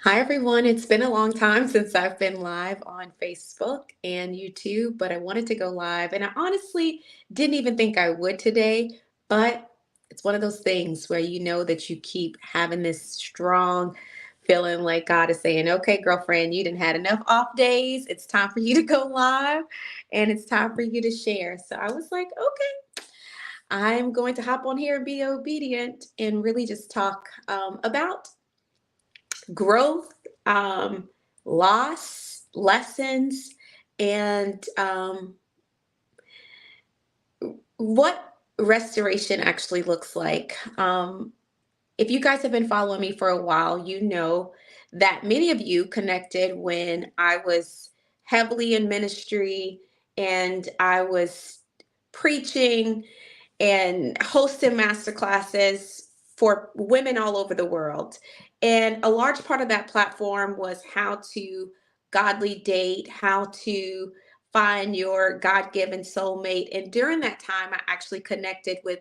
Hi, everyone. It's been a long time since I've been live on Facebook and YouTube, but I wanted to go live. And I honestly didn't even think I would today, but it's one of those things where you know that you keep having this strong feeling like God is saying, okay, girlfriend, you didn't had enough off days. It's time for you to go live and it's time for you to share. So I was like, okay, I'm going to hop on here and be obedient and really just talk about growth, um, loss, lessons, and what restoration actually looks like. If you guys have been following me for a while, you know that many of you connected when I was heavily in ministry and I was preaching and hosting master classes for women all over the world. And a large part of that platform was how to godly date, how to find your God given soulmate. And during that time, I actually connected with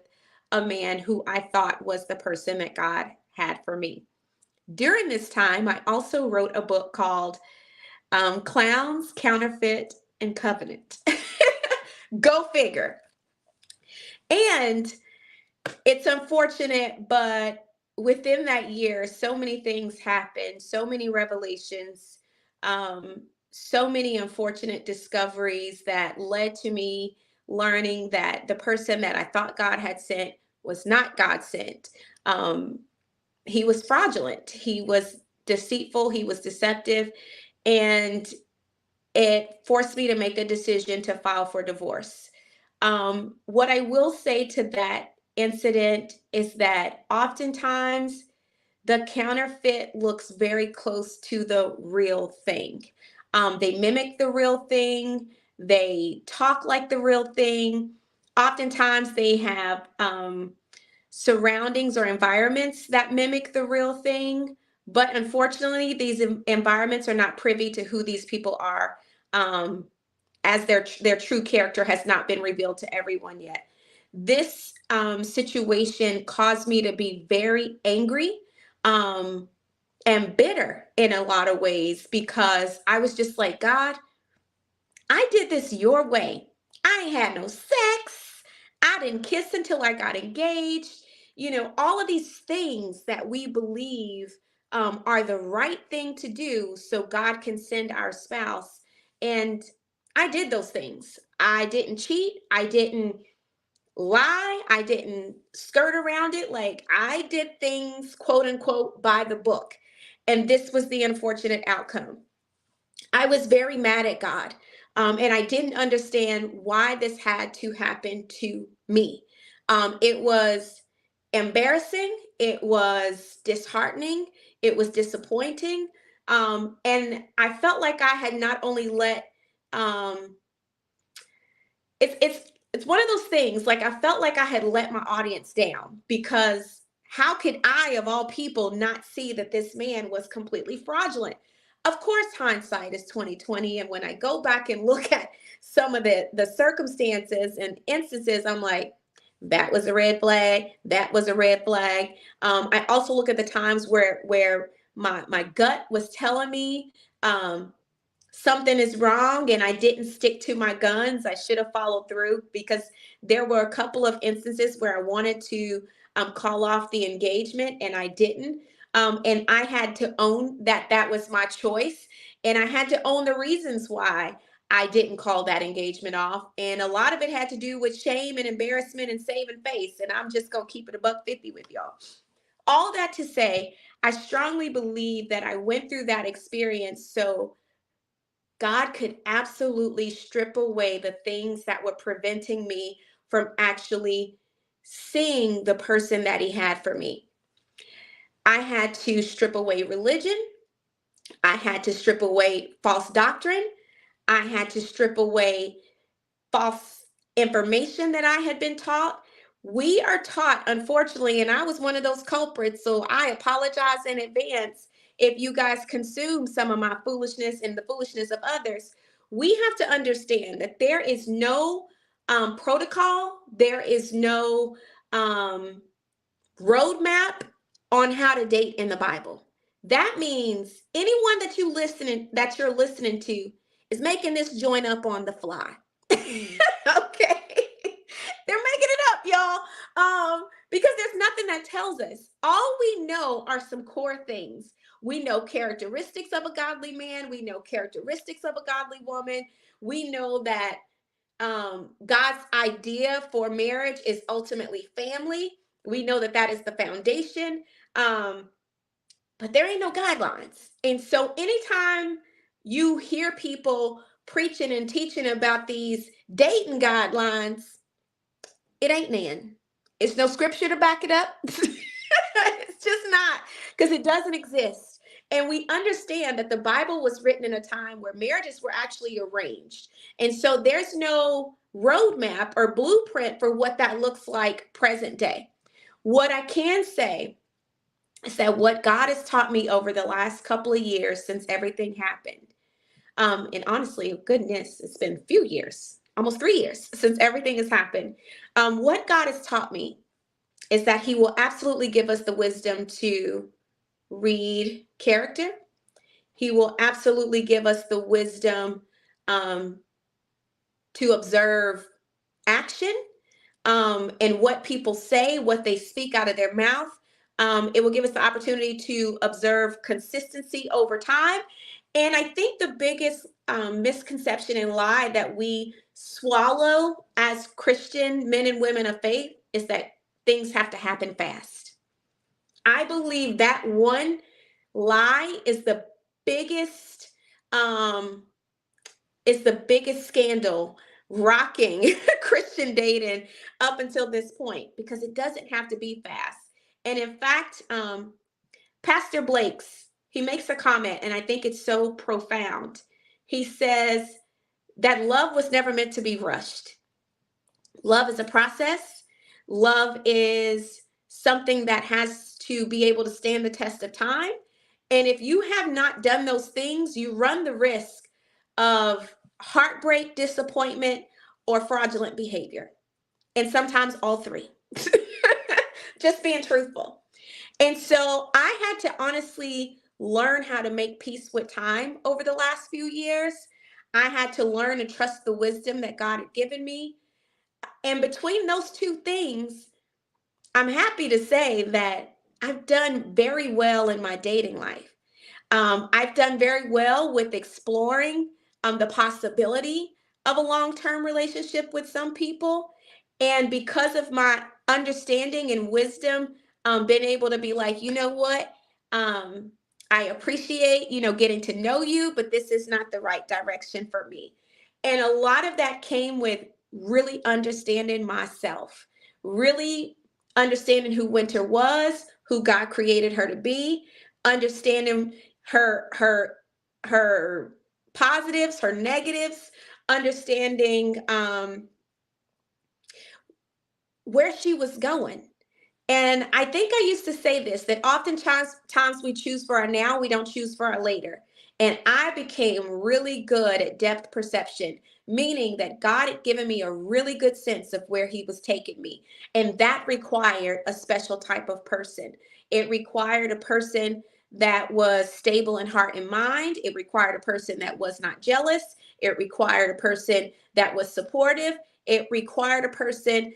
a man who I thought was the person that God had for me. During this time, I also wrote a book called Clowns, Counterfeit, and Covenant. Go figure. And it's unfortunate, but within that year, so many things happened, so many revelations, so many unfortunate discoveries that led to me learning that the person that I thought God had sent was not God sent. Um, he was fraudulent, he was deceitful, he was deceptive, and it forced me to make a decision to file for divorce. What I will say to that incident is that oftentimes the counterfeit looks very close to the real thing. They mimic the real thing, they talk like the real thing. Oftentimes they have surroundings or environments that mimic the real thing. But unfortunately, these environments are not privy to who these people are, um, as their true character has not been revealed to everyone yet. This situation caused me to be very angry um, and bitter in a lot of ways because I was just like, God, I did this your way. I ain't had no sex. I didn't kiss until I got engaged. You know, all of these things that we believe are the right thing to do so God can send our spouse. And I did those things. I didn't cheat. I didn't lie. I didn't skirt around it. Like I did things, quote unquote, by the book. And this was the unfortunate outcome. I was very mad at God. And I didn't understand why this had to happen to me. It was embarrassing. It was disheartening. It was disappointing. And I felt like I had not only let um, it's one of those things, like I felt like I had let my audience down because how could I of all people not see that this man was completely fraudulent? Of course hindsight is 2020, and when I go back and look at some of the circumstances and instances, I'm like, that was a red flag, that was a red flag. I also look at the times where my gut was telling me something is wrong and I didn't stick to my guns. I should have followed through because there were a couple of instances where I wanted to call off the engagement and I didn't. And I had to own that that was my choice. And I had to own the reasons why I didn't call that engagement off. And a lot of it had to do with shame and embarrassment and saving face. And I'm just going to keep it a buck 50 with y'all. All that to say, I strongly believe that I went through that experience so God could absolutely strip away the things that were preventing me from actually seeing the person that He had for me. I had to strip away religion. I had to strip away false doctrine. I had to strip away false information that I had been taught. We are taught, unfortunately, and I was one of those culprits, so I apologize in advance if you guys consume some of my foolishness and the foolishness of others. We have to understand that there is no protocol, there is no um, roadmap on how to date in the Bible. that means anyone that you're listening to is making this joint up on the fly. Okay. They're making it up, y'all. Because there's nothing that tells us. All we know are some core things. We know characteristics of a godly man. We know characteristics of a godly woman. We know that God's idea for marriage is ultimately family. We know that that is the foundation. Um, but there ain't no guidelines. And so anytime you hear people preaching and teaching about these dating guidelines, it ain't nan. It's no scripture to back it up. It's just not, because it doesn't exist. And we understand that the Bible was written in a time where marriages were actually arranged. And so there's no roadmap or blueprint for what that looks like present day. What I can say is that what God has taught me over the last couple of years since everything happened, and honestly, goodness, it's been a few years, almost 3 years since everything has happened. What God has taught me is that He will absolutely give us the wisdom to read character. He will absolutely give us the wisdom um, to observe action, and what people say, what they speak out of their mouth. It will give us the opportunity to observe consistency over time. And I think the biggest misconception and lie that we swallow as Christian men and women of faith is that things have to happen fast. I believe that one lie biggest um, is the biggest scandal rocking Christian dating up until this point, because it doesn't have to be fast. And in fact, Pastor Blake's, he makes a comment, and I think it's so profound. He says that love was never meant to be rushed. Love is a process. Love is something that has to be able to stand the test of time. And if you have not done those things, you run the risk of heartbreak, disappointment, or fraudulent behavior. And sometimes all three. Just being truthful. And so I had to honestly learn how to make peace with time over the last few years. I had to learn and trust the wisdom that God had given me. And between those two things, I'm happy to say that I've done very well in my dating life. I've done very well with exploring the possibility of a long-term relationship with some people. And because of my understanding and wisdom, been able to be like, you know what? Um, I appreciate, getting to know you, but this is not the right direction for me. And a lot of that came with really understanding myself, really understanding who Winter was, who God created her to be, understanding her positives, her negatives, understanding where she was going. And I think I used to say this, that oftentimes times we choose for our now, we don't choose for our later. And I became really good at depth perception, meaning that God had given me a really good sense of where He was taking me. And that required a special type of person. It required a person that was stable in heart and mind. It required a person that was not jealous. It required a person that was supportive. It required a person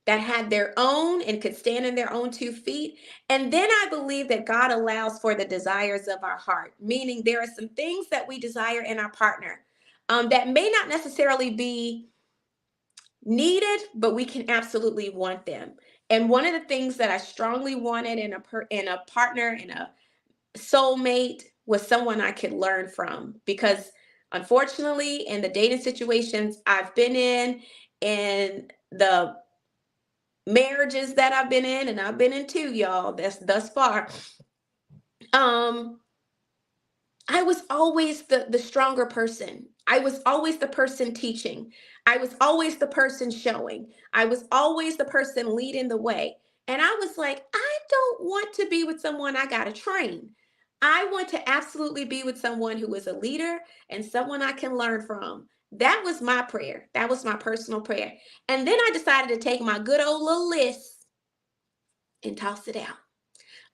that had their own and could stand on their own 2 feet. And then I believe that God allows for the desires of our heart, meaning there are some things that we desire in our partner that may not necessarily be needed, but we can absolutely want them. And one of the things that I strongly wanted in a partner, in a soulmate, was someone I could learn from, because unfortunately, in the dating situations I've been in, and the marriages that I've been in, and I've been in two, y'all, that's thus far, um, I was always the stronger person. I was always the person teaching. I was always the person showing. I was always the person leading the way. And I was like, I don't want to be with someone I got to train. I want to absolutely be with someone who is a leader and someone I can learn from. That was my prayer. That was my personal prayer. And then I decided to take my good old little list and toss it out.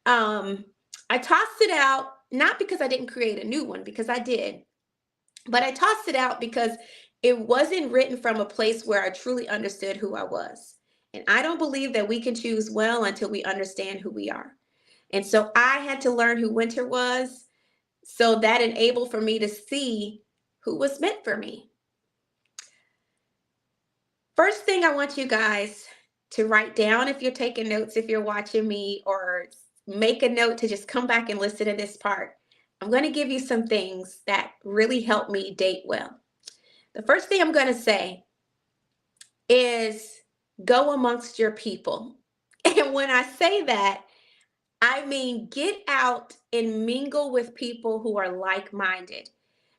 Um, I tossed it out, not because I didn't create a new one, because I did, but I tossed it out because it wasn't written from a place where I truly understood who I was. And I don't believe that we can choose well until we understand who we are. And so I had to learn who Winter was, so that enabled for me to see who was meant for me. First thing I want you guys to write down, if you're taking notes, if you're watching me, or make a note to just come back and listen to this part. I'm going to give you some things that really help me date well. The first thing I'm going to say is go amongst your people. And when I say that, I mean get out and mingle with people who are like-minded.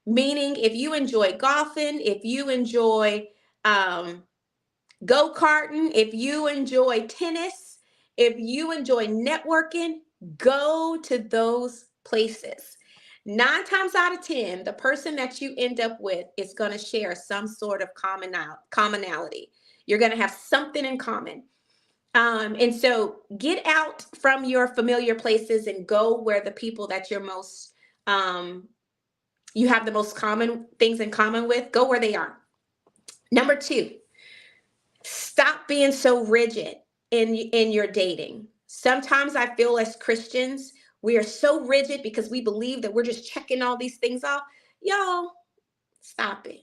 Meaning, if you enjoy golfing, if you enjoy go-karting, if you enjoy tennis, if you enjoy networking, go to those places. 9 times out of 10, the person that you end up with is going to share some sort of commonality. You're going to have something in common. And so get out from your familiar places and go where the people that you're most, you have the most common things in common with, go where they are. Number 2, stop being so rigid in your dating. Sometimes I feel as Christians, we are so rigid because we believe that we're just checking all these things off. Y'all, stop it.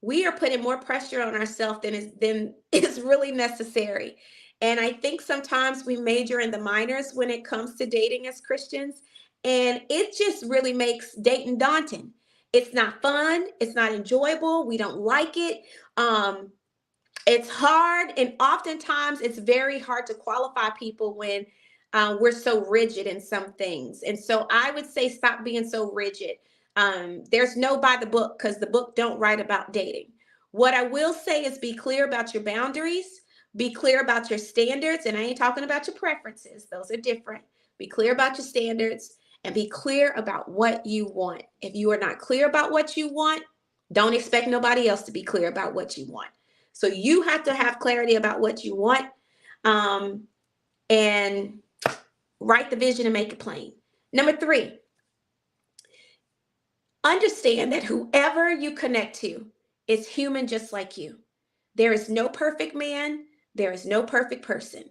We are putting more pressure on ourselves than is really necessary. And I think sometimes we major in the minors when it comes to dating as Christians, and it just really makes dating daunting. It's not fun. It's not enjoyable. We don't like it. It's hard, and oftentimes it's very hard to qualify people when we're so rigid in some things. And so I would say stop being so rigid. There's no by the book, because the book don't write about dating. What I will say is be clear about your boundaries, be clear about your standards, and I ain't talking about your preferences. Those are different. Be clear about your standards and be clear about what you want. If you are not clear about what you want, don't expect nobody else to be clear about what you want. So you have to have clarity about what you want, and write the vision and make it plain. Number 3, understand that whoever you connect to is human just like you. There is no perfect man. There is no perfect person.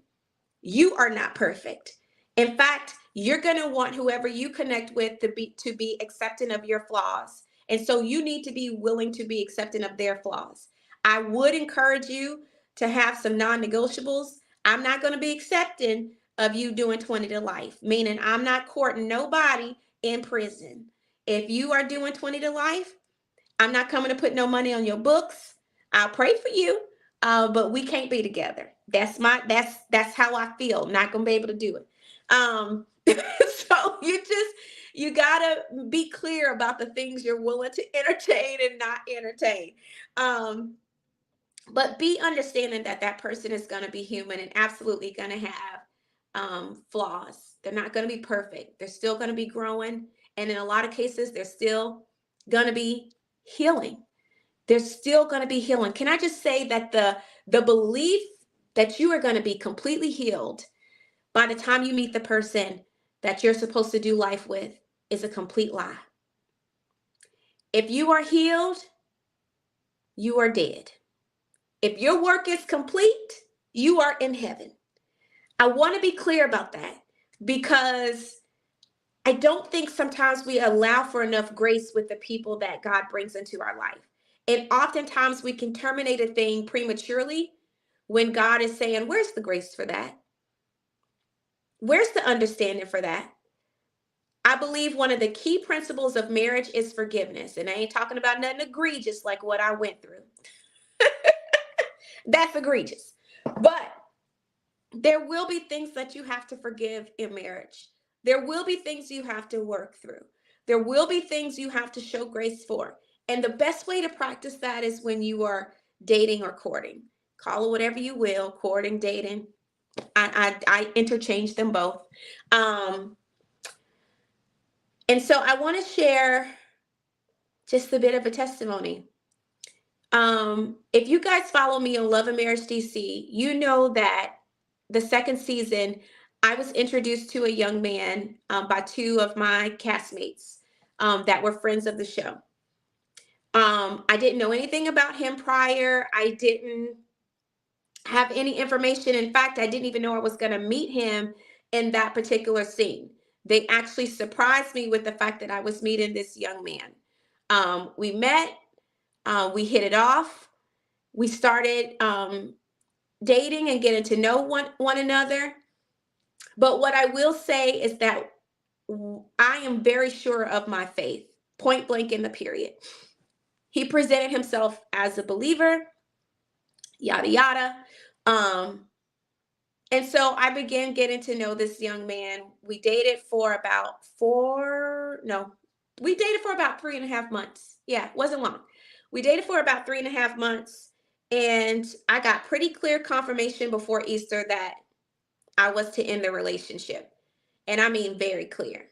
You are not perfect. In fact, you're going to want whoever you connect with to be accepting of your flaws. And so you need to be willing to be accepting of their flaws. I would encourage you to have some non-negotiables. I'm not going to be accepting of you doing 20 to life, meaning I'm not courting nobody in prison. If you are doing 20 to life, I'm not coming to put no money on your books. I'll pray for you, but we can't be together. That's how I feel. Not gonna be able to do it. So you gotta be clear about the things you're willing to entertain and not entertain. But be understanding that that person is gonna be human and absolutely gonna have flaws. They're not gonna be perfect. They're still gonna be growing, and in a lot of cases, they're still gonna be healing. There's still going to be healing. Can I just say that the belief that you are going to be completely healed by the time you meet the person that you're supposed to do life with is a complete lie. If you are healed, you are dead. If your work is complete, you are in heaven. I want to be clear about that, because I don't think sometimes we allow for enough grace with the people that God brings into our life. And oftentimes we can terminate a thing prematurely when God is saying, where's the grace for that? Where's the understanding for that? I believe one of the key principles of marriage is forgiveness. And I ain't talking about nothing egregious like what I went through. That's egregious. But there will be things that you have to forgive in marriage. There will be things you have to work through. There will be things you have to show grace for. And the best way to practice that is when you are dating or courting. Call it whatever you will, courting, dating. I interchange them both. And so I want to share just a bit of a testimony. If you guys follow me on Love and Marriage DC, you know that the second season, I was introduced to a young man by two of my castmates that were friends of the show. I didn't know anything about him prior. I didn't have any information. In fact, I didn't even know I was going to meet him in that particular scene. They actually surprised me with the fact that I was meeting this young man. We met, we hit it off, we started dating and getting to know one another. But what I will say is that I am very sure of my faith, point blank in the period. He presented himself as a believer, yada, yada. And so I began getting to know this young man. We dated for about we dated for about 3.5 months. Yeah, it wasn't long. We dated for about 3.5 months. And I got pretty clear confirmation before Easter that I was to end the relationship. And I mean, very clear.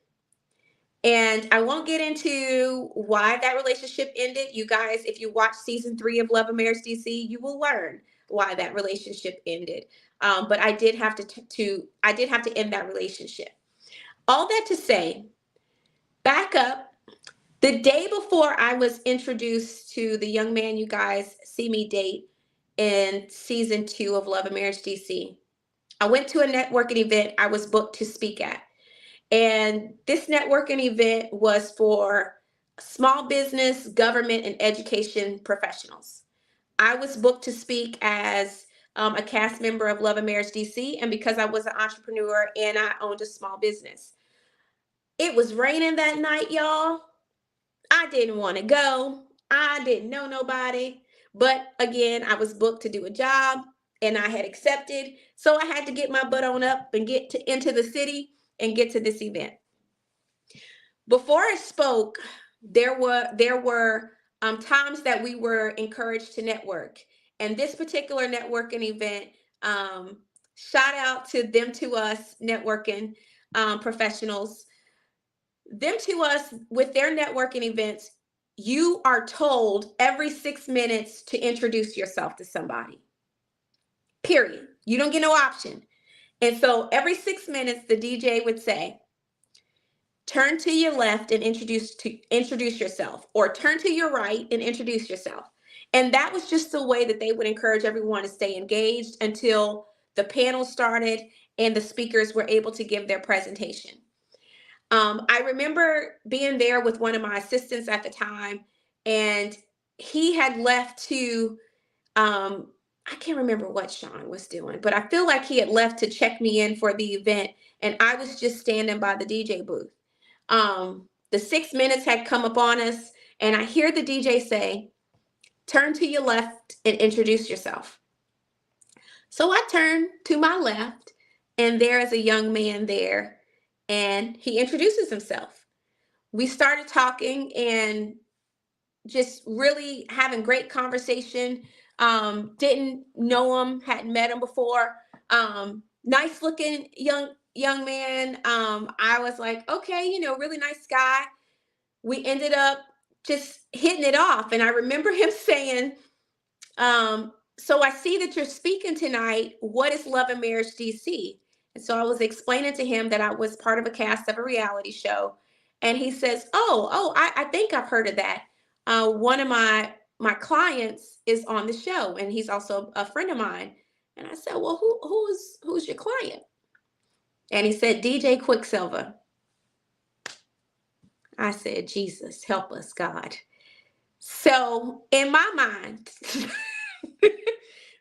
And I won't get into why that relationship ended. You guys, if you watch season 3 of Love and Marriage DC, you will learn why that relationship ended. But I did have to end that relationship. All that to say, back up. The day before I was introduced to the young man you guys see me date in season 2 of Love and Marriage DC, I went to a networking event I was booked to speak at. And this networking event was for small business, government, and education professionals. I was booked to speak as a cast member of Love and Marriage DC, and because I was an entrepreneur and I owned a small business. It was raining that night, y'all. I didn't want to go. I didn't know nobody. But again, I was booked to do a job and I had accepted. So I had to get my butt on up and into the city and get to this event. Before I spoke, there were times that we were encouraged to network. And this particular networking event, shout out to them to us networking professionals. Them to us with their networking events, you are told every 6 minutes to introduce yourself to somebody. Period. You don't get no option. And so every 6 minutes, the DJ would say, turn to your left and introduce yourself, or turn to your right and introduce yourself. And that was just the way that they would encourage everyone to stay engaged until the panel started and the speakers were able to give their presentation. I remember being there with one of my assistants at the time, and he had left to, I can't remember what Sean was doing, but I feel like he had left to check me in for the event, and I was just standing by the DJ booth. The 6 minutes had come upon us, and I hear the DJ say, turn to your left and introduce yourself. So I turned to my left, and there is a young man there, and he introduces himself. We started talking and just really having great conversation. Didn't know him, hadn't met him before. Nice looking young man. I was like, okay, really nice guy. We ended up just hitting it off. And I remember him saying, so I see that you're speaking tonight. What is Love and Marriage DC? And so I was explaining to him that I was part of a cast of a reality show. And he says, I think I've heard of that. One of my clients is on the show, and he's also a friend of mine. And I said, well, who's your client? And he said, DJ Quicksilver. I said, Jesus, help us, God. So in my mind,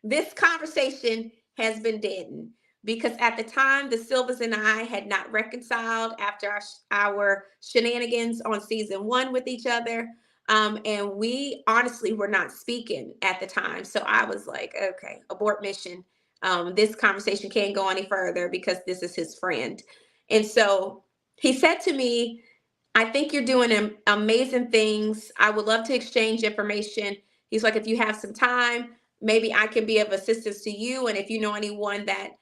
this conversation has been deadened because at the time, the Silvers and I had not reconciled after our shenanigans on season 1 with each other. And we honestly were not speaking at the time. So I was like, okay, abort mission. This conversation can't go any further because this is his friend. And so he said to me, I think you're doing amazing things. I would love to exchange information. He's like, if you have some time, maybe I can be of assistance to you. And if you know anyone that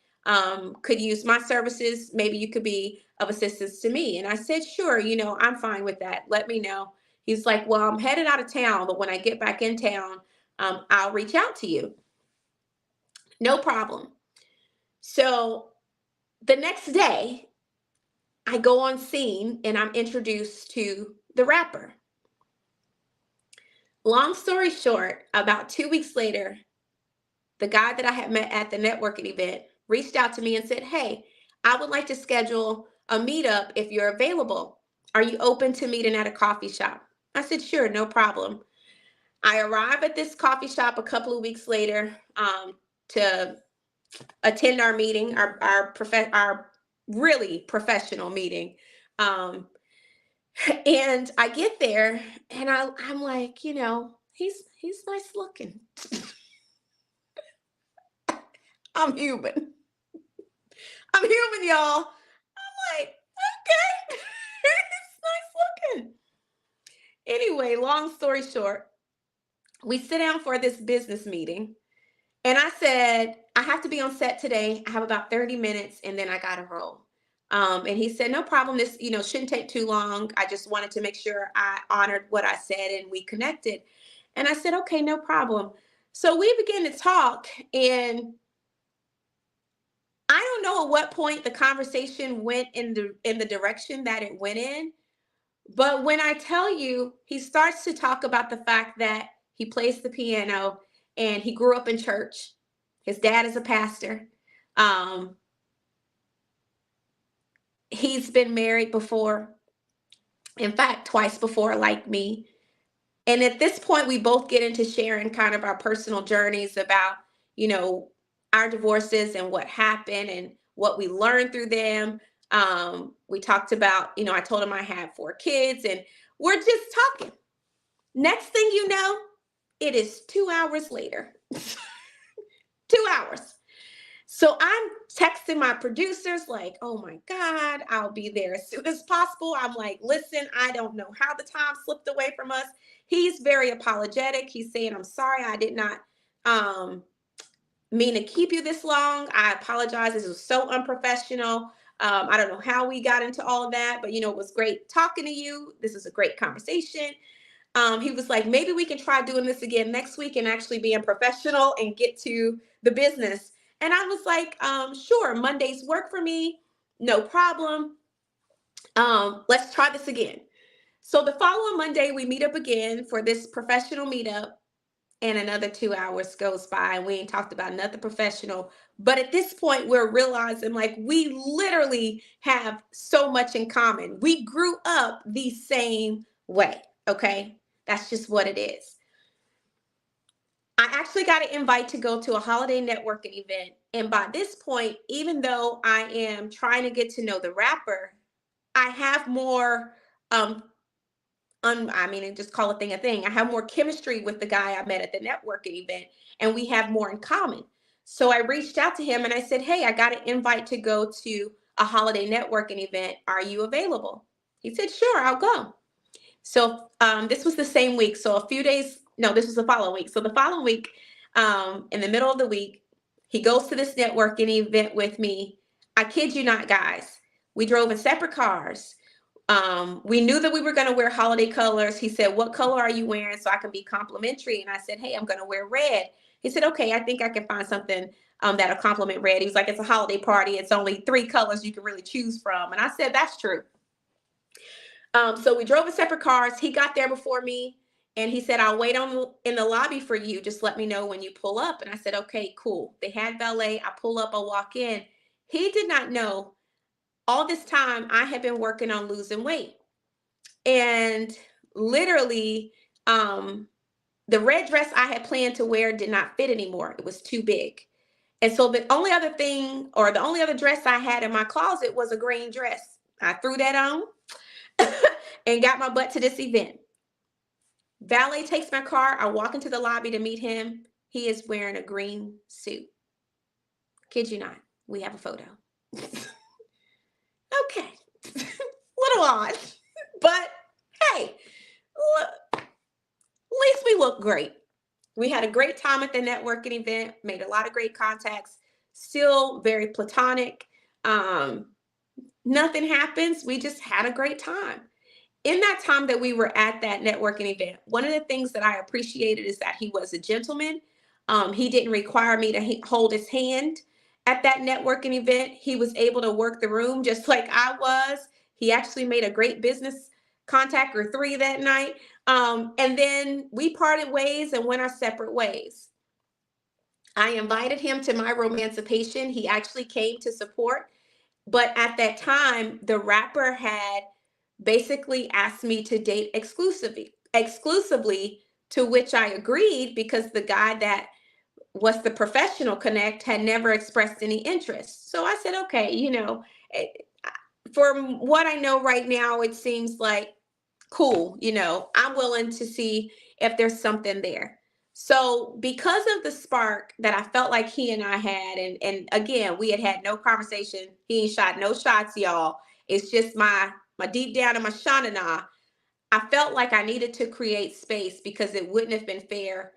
could use my services, maybe you could be of assistance to me. And I said, sure, I'm fine with that. Let me know. He's like, well, I'm headed out of town, but when I get back in town, I'll reach out to you. No problem. So The next day, I go on scene and I'm introduced to the rapper. Long story short, about 2 weeks later, the guy that I had met at the networking event reached out to me and said, "Hey, I would like to schedule a meetup if you're available. Are you open to meeting at a coffee shop?" I said, "Sure, no problem." I arrive at this coffee shop a couple of weeks later to attend our meeting, our really professional meeting. Um, and I get there and I'm like, he's nice looking. I'm human. I'm human, y'all. I'm like, okay, it's nice looking. Anyway, long story short, we sit down for this business meeting. And I said, "I have to be on set today. I have about 30 minutes and then I got to roll." And he said, "No problem. This, shouldn't take too long. I just wanted to make sure I honored what I said and we connected." And I said, "Okay, no problem." So we began to talk, and I don't know at what point the conversation went in the direction that it went in. But when I tell you, he starts to talk about the fact that he plays the piano and he grew up in church. His dad is a pastor. Um, he's been married before, in fact, twice before, like me. And at this point, we both get into sharing kind of our personal journeys about, you know, our divorces and what happened and what we learned through them. We talked about, I told him I had 4 kids, and we're just talking. Next thing you know, it is 2 hours later. 2 hours. So I'm texting my producers like, "Oh my God, I'll be there as soon as possible." I'm like, "Listen, I don't know how the time slipped away from us." He's very apologetic. He's saying, "I'm sorry, I did not um, mean to keep you this long. I apologize. This was so unprofessional. I don't know how we got into all of that, but it was great talking to you. This is a great conversation." He was like, "Maybe we can try doing this again next week and actually being professional and get to the business." And I was like, "Sure, Mondays work for me. No problem. Let's try this again." So the following Monday, we meet up again for this professional meetup, and another 2 hours goes by, and we ain't talked about nothing professional. But at this point, we're realizing like we literally have so much in common. We grew up the same way. Okay. That's just what it is. I actually got an invite to go to a holiday networking event. And by this point, even though I am trying to get to know the rapper, I have more, just call a thing a thing. I have more chemistry with the guy I met at the networking event, and we have more in common. So I reached out to him and I said, "Hey, I got an invite to go to a holiday networking event. Are you available?" He said, "Sure, I'll go." So this was the same week. So a few days, no, this was the following week. So the following week, in the middle of the week, he goes to this networking event with me. I kid you not, guys. We drove in separate cars. We knew that we were going to wear holiday colors. He said, "What color are you wearing so I can be complimentary?" And I said, "Hey, I'm going to wear red." He said, "Okay, I think I can find something that'll complement red." He was like, "It's a holiday party. It's only 3 colors you can really choose from." And I said, "That's true." So we drove in separate cars. He got there before me, and he said, "I'll wait in the lobby for you. Just let me know when you pull up." And I said, "Okay, cool." They had valet. I pull up, I walk in. He did not know all this time I had been working on losing weight. And literally, the red dress I had planned to wear did not fit anymore. It was too big. And so the only other thing, or the only other dress I had in my closet was a green dress. I threw that on and got my butt to this event. Valet takes my car. I walk into the lobby to meet him. He is wearing a green suit. Kid you not. We have a photo. Okay. Little odd. But hey, look, at least we look great. We had a great time at the networking event, made a lot of great contacts, still very platonic. Nothing happens. We just had a great time. In that time that we were at that networking event, one of the things that I appreciated is that he was a gentleman. He didn't require me to hold his hand. at that networking event. He was able to work the room just like I was. He actually made a great business contact or three that night. And then we parted ways and went our separate ways. I invited him to my romancipation. He actually came to support. But at that time, the rapper had basically asked me to date exclusively, to which I agreed because the guy that was the professional connect had never expressed any interest. So I said, okay, from what I know right now, it seems like cool, I'm willing to see if there's something there. So because of the spark that I felt like he and I had, and again, we had no conversation. He ain't shot no shots, y'all. It's just my deep down in my shanana. I felt like I needed to create space because it wouldn't have been fair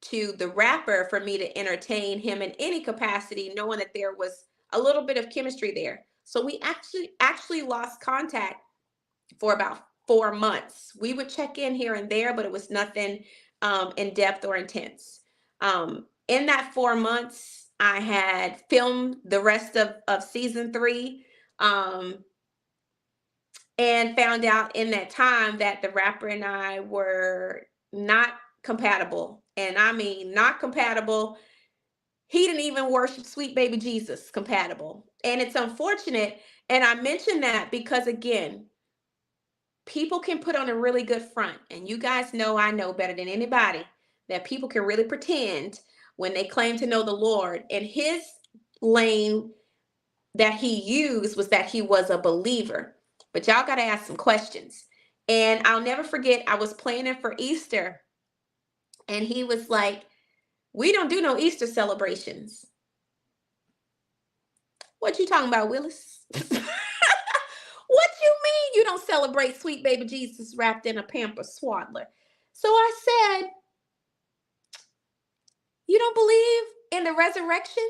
to the rapper for me to entertain him in any capacity, knowing that there was a little bit of chemistry there. So we actually lost contact for about 4 months. We would check in here and there, but it was nothing in depth or intense. In that 4 months, I had filmed the rest of season 3, and found out in that time that the rapper and I were not compatible. And I mean, not compatible. He didn't even worship sweet baby Jesus compatible. And it's unfortunate. And I mention that because, again, people can put on a really good front. And you guys know, I know better than anybody that people can really pretend when they claim to know the Lord. And his lane that he used was that he was a believer. But y'all got to ask some questions. And I'll never forget, I was planning for Easter. And he was like, we don't do no Easter celebrations. What you talking about, Willis? What you mean you don't celebrate sweet baby Jesus wrapped in a pamper swaddler? So I said, you don't believe in the resurrection?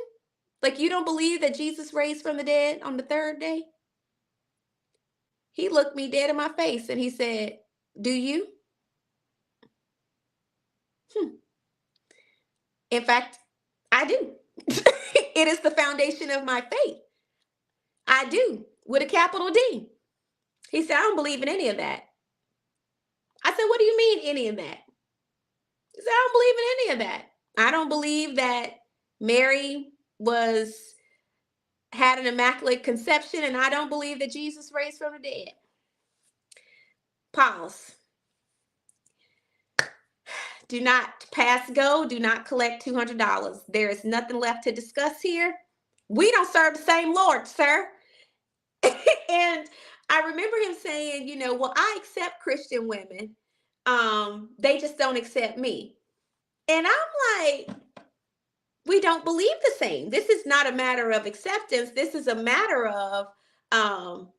Like, you don't believe that Jesus raised from the dead on the third day? He looked me dead in my face and he said, do you? In fact, I do. It is the foundation of my faith. I do, with a capital D. He said, I don't believe in any of that. I said, what do you mean, any of that? He said, I don't believe in any of that. I don't believe that Mary had an immaculate conception, and I don't believe that Jesus raised from the dead. Pause. Do not pass go. Do not collect $200. There is nothing left to discuss here. We don't serve the same Lord, sir. And I remember him saying, well, I accept Christian women. They just don't accept me. And I'm like, we don't believe the same. This is not a matter of acceptance. This is a matter of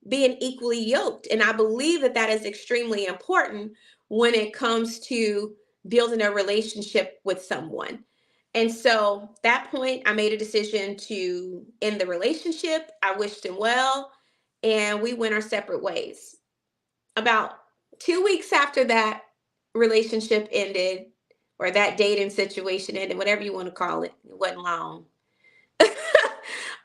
being equally yoked. And I believe that that is extremely important when it comes to building a relationship with someone. And so at that point, I made a decision to end the relationship. I wished him well, and we went our separate ways. About 2 weeks after that relationship ended, or that dating situation ended, whatever you want to call it, it wasn't long.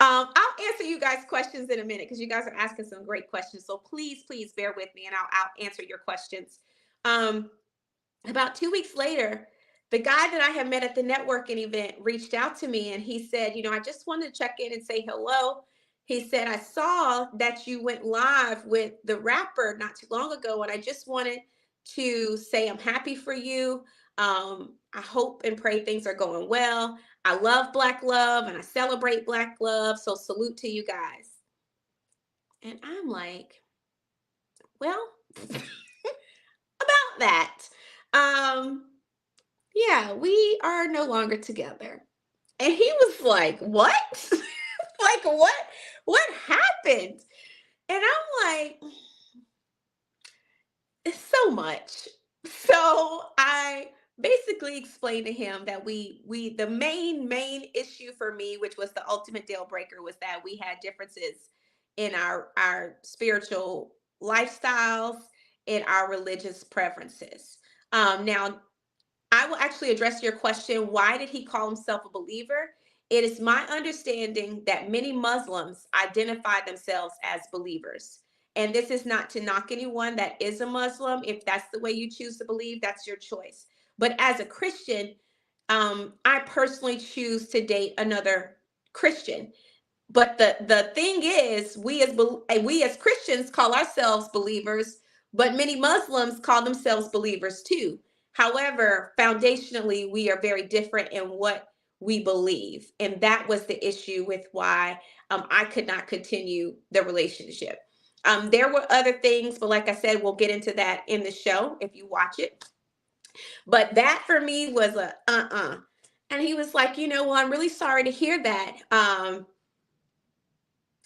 I'll answer you guys' questions in a minute because you guys are asking some great questions. So please, please bear with me and I'll answer your questions. About 2 weeks later, the guy that I had met at the networking event reached out to me and he said, I just wanted to check in and say hello. He said, I saw that you went live with the rapper not too long ago, and I just wanted to say I'm happy for you. I hope and pray things are going well. I love Black love and I celebrate Black love. So salute to you guys. And I'm like, well, about that. Yeah, we are no longer together. And he was like, what? Like, what happened? And I'm like, it's so much. So I basically explained to him that the main issue for me, which was the ultimate deal breaker, was that we had differences in our spiritual lifestyles and our religious preferences. Now I will actually address your question. Why did he call himself a believer? It is my understanding that many Muslims identify themselves as believers. And this is not to knock anyone that is a Muslim. If that's the way you choose to believe, that's your choice. But as a Christian, I personally choose to date another Christian. But the thing is, we as Christians call ourselves believers, but many Muslims call themselves believers too. However, foundationally, we are very different in what we believe, and that was the issue with why I could not continue the relationship. There were other things, but like I said, we'll get into that in the show if you watch it. But that for me was a And he was like, well, I'm really sorry to hear that.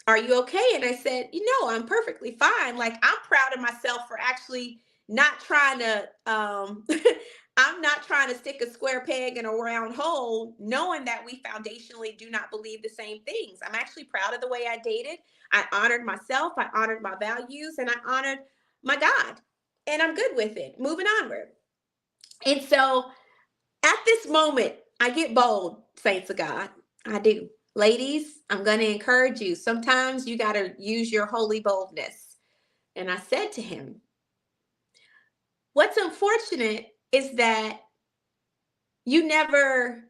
Are you okay? And I said, I'm perfectly fine. Like, I'm proud of myself for actually not trying to, I'm not trying to stick a square peg in a round hole, knowing that we foundationally do not believe the same things. I'm actually proud of the way I dated. I honored myself, I honored my values, and I honored my God. And I'm good with it, moving onward. And so at this moment, I get bold, saints of God. I do. Ladies, I'm going to encourage you. Sometimes you got to use your holy boldness. And I said to him, what's unfortunate is that you never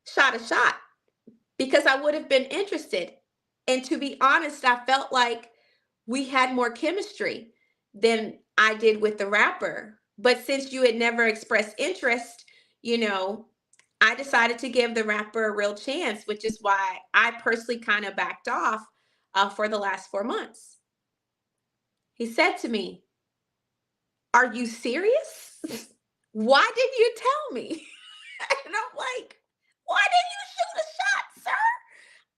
shot a shot, because I would have been interested. And to be honest, I felt like we had more chemistry than I did with the rapper. But since you had never expressed interest, you know, I decided to give the rapper a real chance, which is why I personally kind of backed off for the last 4 months. He said to me, are you serious? Why didn't you tell me? And I'm like, why didn't you shoot a shot, sir?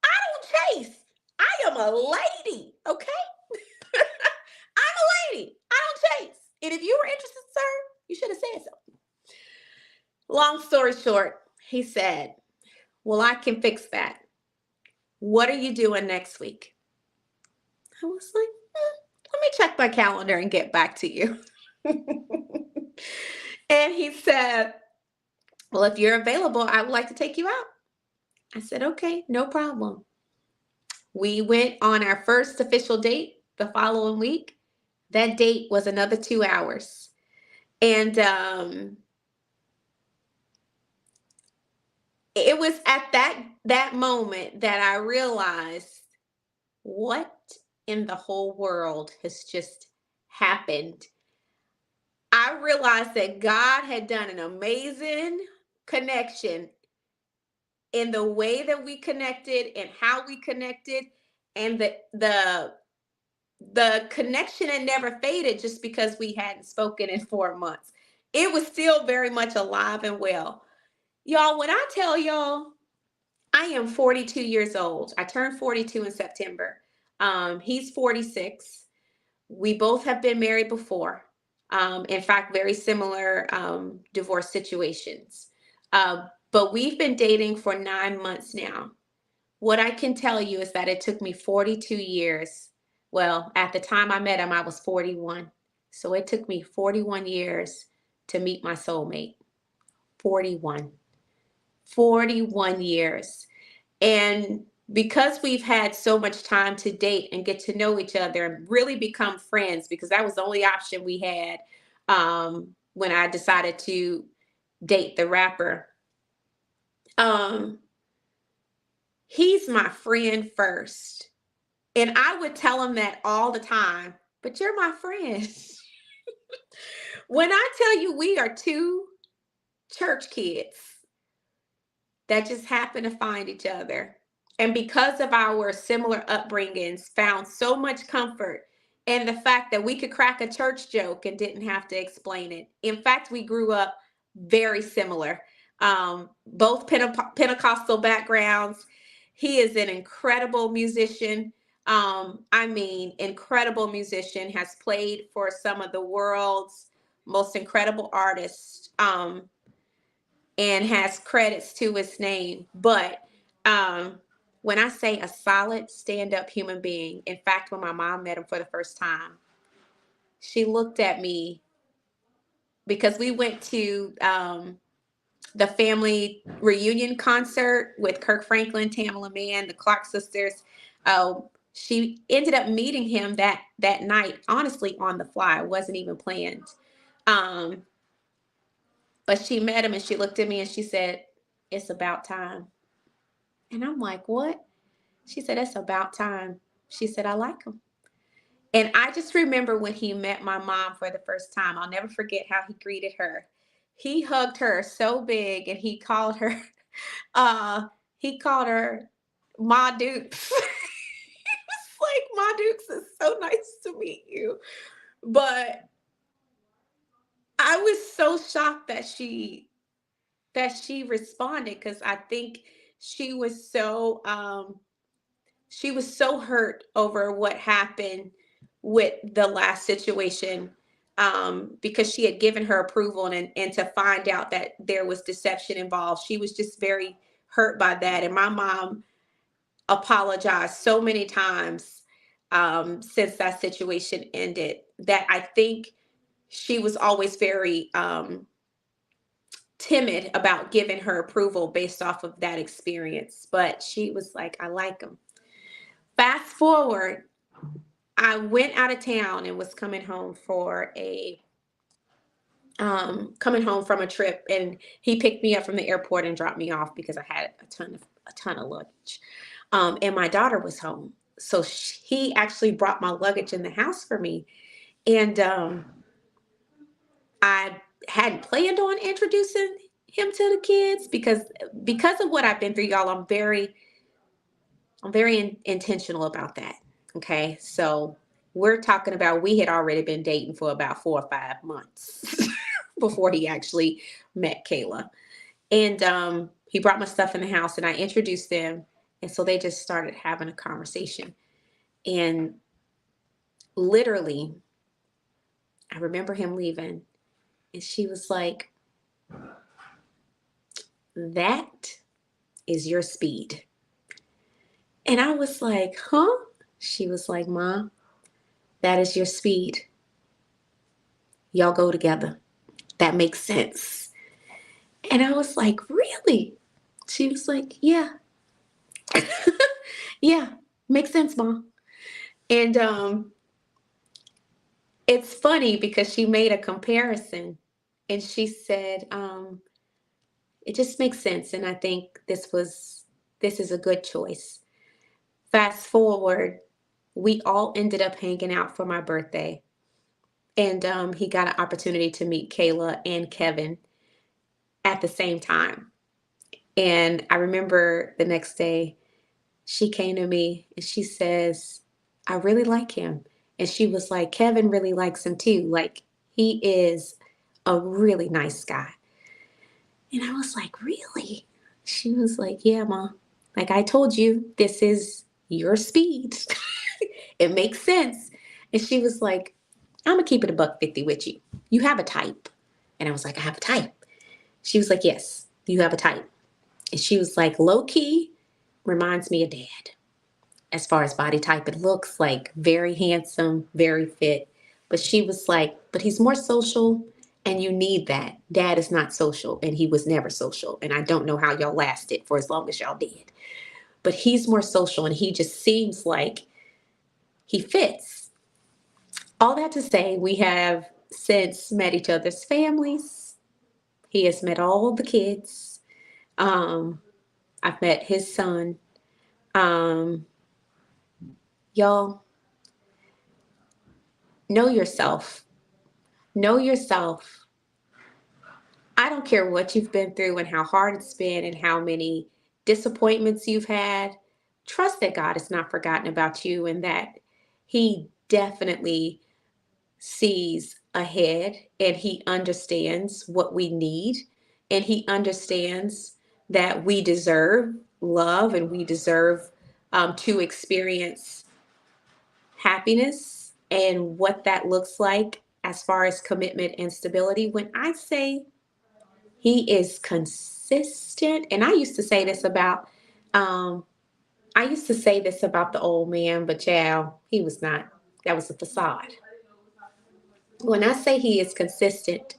I don't chase. I am a lady, okay? I'm a lady. I don't chase. And if you were interested, sir, you should have said so. Long story short, he said, well, I can fix that. What are you doing next week? I was like, let me check my calendar and get back to you. And he said, well, if you're available, I would like to take you out. I said, okay, no problem. We went on our first official date the following week. That date was another 2 hours. And it was at that moment that I realized, what in the whole world has just happened? I realized that God had done an amazing connection in the way that we connected and how we connected, and the connection had never faded just because we hadn't spoken in 4 months. It was still very much alive and well. Y'all, when I tell y'all, I am 42 years old. I turned 42 in September. He's 46. We both have been married before. In fact, very similar divorce situations. But we've been dating for 9 months now. What I can tell you is that it took me 42 years. Well, at the time I met him, I was 41. So it took me 41 years to meet my soulmate. 41. 41 years. And because we've had so much time to date and get to know each other and really become friends, because that was the only option we had when I decided to date the rapper. He's my friend first. And I would tell him that all the time, but you're my friend. When I tell you we are two church kids that just happen to find each other, and because of our similar upbringings, found so much comfort in the fact that we could crack a church joke and didn't have to explain it. In fact, we grew up very similar, both Pentecostal backgrounds. He is an incredible musician. Incredible musician, has played for some of the world's most incredible artists, and has credits to his name. But when I say a solid stand-up human being, in fact, when my mom met him for the first time, she looked at me because we went to the family reunion concert with Kirk Franklin, Tamala Mann, the Clark sisters. She ended up meeting him that night, honestly, on the fly. It wasn't even planned. Um, but she met him and she looked at me and she said, "It's about time." And I'm like, "What?" She said, "It's about time." She said, "I like him." And I just remember when he met my mom for the first time. I'll never forget how he greeted her. He hugged her so big and uh he called her Ma Dukes. It's like, Ma Dukes, is so nice to meet you. But I was so shocked that she responded, because I think she was so she was so hurt over what happened with the last situation, because she had given her approval, and to find out that there was deception involved. She was just very hurt by that. And my mom apologized so many times, since that situation ended, that I think she was always very timid about giving her approval based off of that experience. But she was like, "I like him." Fast forward, I went out of town and was coming home from a trip, and he picked me up from the airport and dropped me off because I had a ton of luggage. And my daughter was home, so he actually brought my luggage in the house for me. And I hadn't planned on introducing him to the kids, because of what I've been through, y'all. I'm very intentional about that. Okay. So we're talking about, we had already been dating for about 4 or 5 months before he actually met Kayla. And he brought my stuff in the house and I introduced them. And so they just started having a conversation. And literally, I remember him leaving and she was like, "That is your speed." And I was like, "Huh?" She was like, "Mom, that is your speed. Y'all go together. That makes sense." And I was like, "Really?" She was like, "Yeah." "Yeah, makes sense, Mom." And it's funny because she made a comparison and she said, "It just makes sense. And I think this is a good choice." Fast forward, we all ended up hanging out for my birthday. And he got an opportunity to meet Kayla and Kevin at the same time. And I remember the next day, she came to me and she says, "I really like him." And she was like, "Kevin really likes him too. Like, he is a really nice guy." And I was like, "Really?" She was like, "Yeah, Mom. Like I told you, this is your speed." It makes sense. And she was like, "I'm gonna keep it a buck 50 with you. You have a type." And I was like, "I have a type." She was like, "Yes, you have a type." And she was like, "Low key reminds me of Dad. As far as body type, it looks like very handsome, very fit." But she was like, "But he's more social and you need that. Dad is not social and he was never social. And I don't know how y'all lasted for as long as y'all did. But he's more social and he just seems like he fits." All that to say, we have since met each other's families. He has met all the kids. Um, I've met his son. Um, y'all, know yourself. Know yourself. I don't care what you've been through and how hard it's been and how many disappointments you've had. Trust that God has not forgotten about you and that He definitely sees ahead and He understands what we need and He understands that we deserve love and we deserve to experience happiness and what that looks like as far as commitment and stability. When I say He is consistent, and um, I used to say this about the old man, but child, he was not. That was a facade. When I say He is consistent,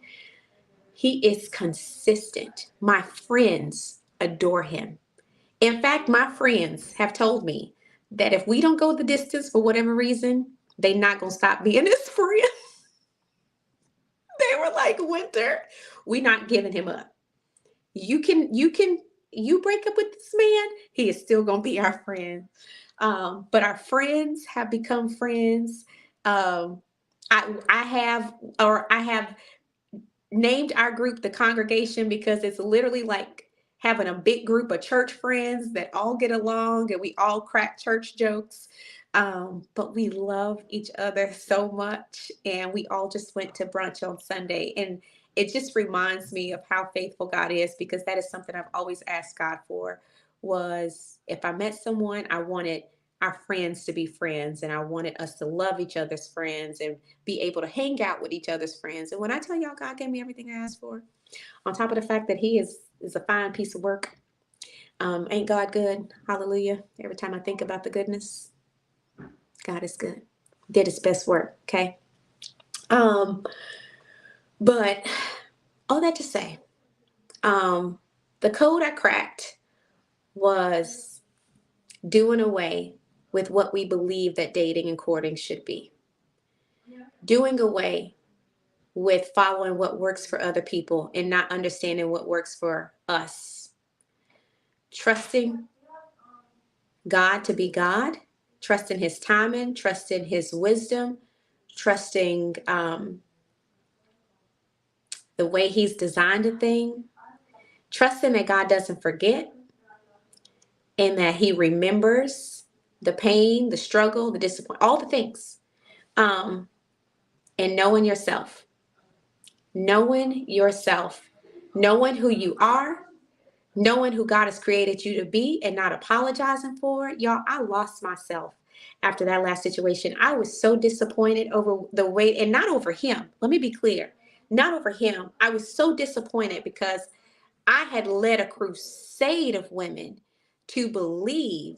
He is consistent. My friends adore him. In fact, my friends have told me that if we don't go the distance for whatever reason, they not gonna stop being his friend. They were like, Winter, we not giving him up. You break up with this man, he is still gonna be our friend. But our friends have become friends. Um, I have named our group the congregation because it's literally like having a big group of church friends that all get along and we all crack church jokes. But we love each other so much. And we all just went to brunch on Sunday. And it just reminds me of how faithful God is, because that is something I've always asked God for. Was if I met someone, I wanted our friends to be friends, and I wanted us to love each other's friends and be able to hang out with each other's friends. And when I tell y'all God gave me everything I asked for, on top of the fact that he is a fine piece of work, ain't God good? Hallelujah. Every time I think about the goodness, God is good. Did his best work, okay? Um, but all that to say, um, the code I cracked was doing away with what we believe that dating and courting should be. Doing away with following what works for other people and not understanding what works for us. Trusting God to be God, trusting his timing, trusting his wisdom, trusting the way he's designed a thing, trusting that God doesn't forget and that he remembers the pain, the struggle, the disappointment, all the things. Um, and knowing yourself, knowing who you are, knowing who God has created you to be and not apologizing for it. Y'all, I lost myself after that last situation. I was so disappointed over the way, and not over him. Let me be clear. Not over him. I was so disappointed because I had led a crusade of women to believe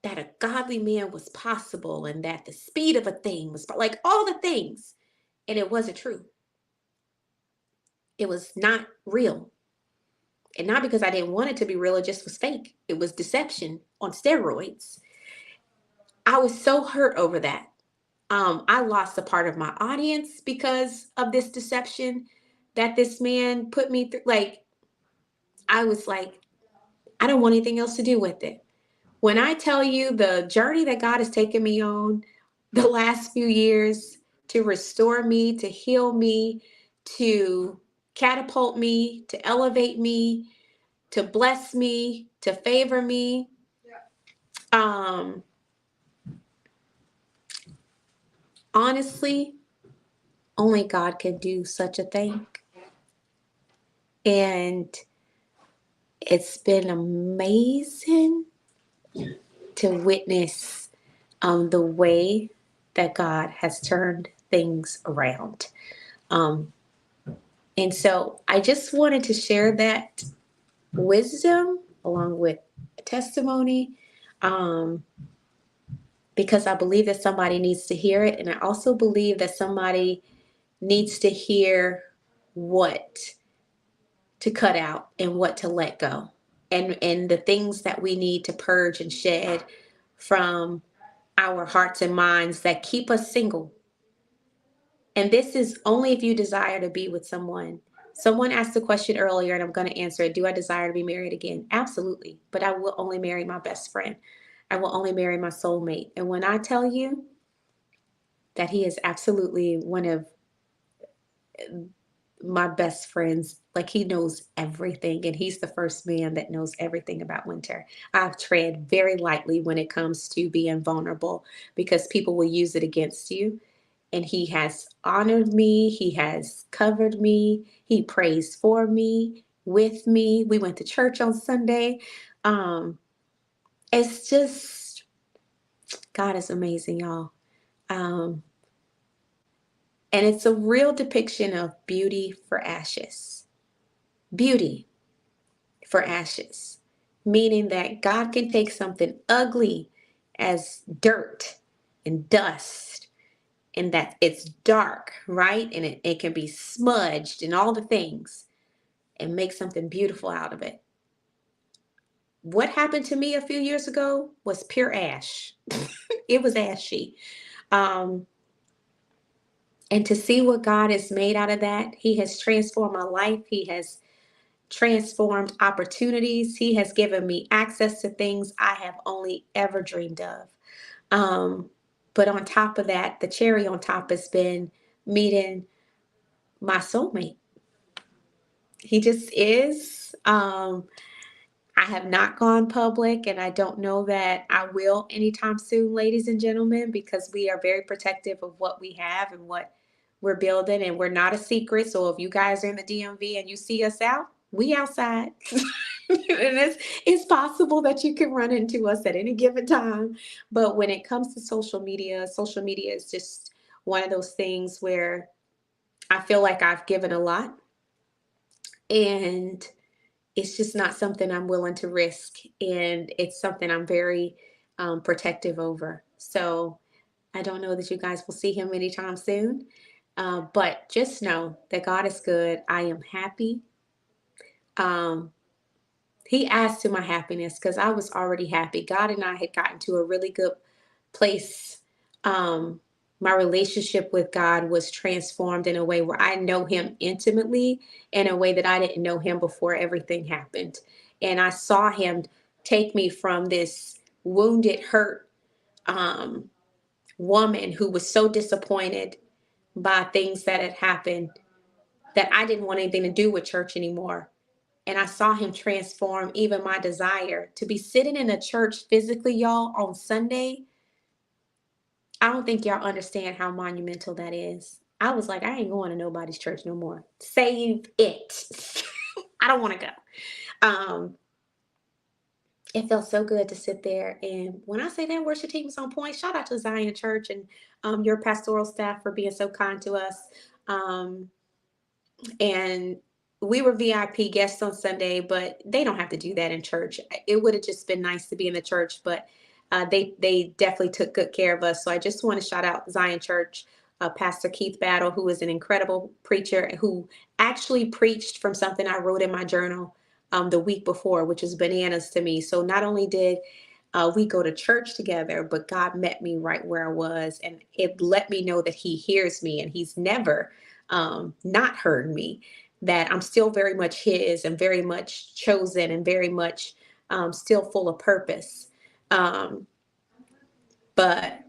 that a godly man was possible and that the speed of a thing was like all the things. And it wasn't true. It was not real. And not because I didn't want it to be real, it just was fake. It was deception on steroids. I was so hurt over that. I lost a part of my audience because of this deception that this man put me through. Like, I was like, I don't want anything else to do with it. When I tell you the journey that God has taken me on the last few years to restore me, to heal me, to catapult me, to elevate me, to bless me, to favor me. Um, honestly, only God can do such a thing. And it's been amazing to witness the way that God has turned things around. Um, and so I just wanted to share that wisdom along with testimony, um, because I believe that somebody needs to hear it. And I also believe that somebody needs to hear what to cut out and what to let go, and the things that we need to purge and shed from our hearts and minds that keep us single. And this is only if you desire to be with someone. Someone asked the question earlier, and I'm going to answer it. Do I desire to be married again? Absolutely. But I will only marry my best friend. I will only marry my soulmate. And when I tell you that he is absolutely one of my best friends, like he knows everything, and he's the first man that knows everything about Winter. I've tread very lightly when it comes to being vulnerable because people will use it against you. And he has honored me, he has covered me, he prays for me, with me. We went to church on Sunday. It's just, God is amazing, y'all. um and it's a real depiction of beauty for ashes. Beauty for ashes, meaning that God can take something ugly as dirt and dust and that it's dark, right? And it can be smudged and all the things and make something beautiful out of it. What happened to me a few years ago was pure ash. It was ashy. Um, and to see what God has made out of that, He has transformed my life. He has transformed opportunities. He has given me access to things I have only ever dreamed of. Um, but on top of that, the cherry on top has been meeting my soulmate. He just is. I have not gone public, and I don't know that I will anytime soon, ladies and gentlemen, because we are very protective of what we have and what we're building, and we're not a secret. So if you guys are in the DMV and you see us out, we outside. And it's possible that you can run into us at any given time. But when it comes to social media is just one of those things where I feel like I've given a lot, and it's just not something I'm willing to risk. And it's something I'm very protective over. So I don't know that you guys will see him anytime soon. But just know that God is good. I am happy. Um, he asked to my happiness because I was already happy. God and I had gotten to a really good place. Um, my relationship with God was transformed in a way where I know Him intimately in a way that I didn't know Him before everything happened. And I saw Him take me from this wounded, hurt um, woman who was so disappointed by things that had happened that I didn't want anything to do with church anymore. And I saw Him transform even my desire to be sitting in a church physically, y'all, on Sunday. I don't think y'all understand how monumental that is. I was like, I ain't going to nobody's church no more. Save it. I don't want to go. It felt so good to sit there. And when I say that worship team was on point, shout out to Zion Church and your pastoral staff for being so kind to us. Um, and we were VIP guests on Sunday, but they don't have to do that in church. It would have just been nice to be in the church, but they definitely took good care of us. So I just want to shout out Zion Church, Pastor Keith Battle, who is an incredible preacher who actually preached from something I wrote in my journal the week before, which is bananas to me. So not only did we go to church together, but God met me right where I was, and it let me know that He hears me, and He's never not heard me, that I'm still very much His and very much chosen and very much still full of purpose. Um, but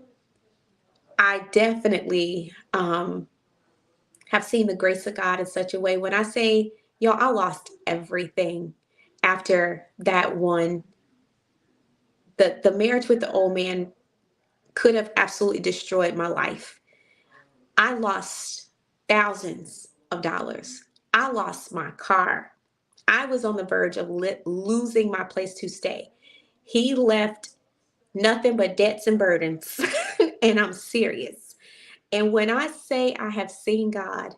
I definitely have seen the grace of God in such a way. When I say, y'all, I lost everything after that one. The marriage with the old man could have absolutely destroyed my life. I lost thousands of dollars. I lost my car. I was on the verge of losing my place to stay. He left nothing but debts and burdens. And I'm serious. And when I say I have seen God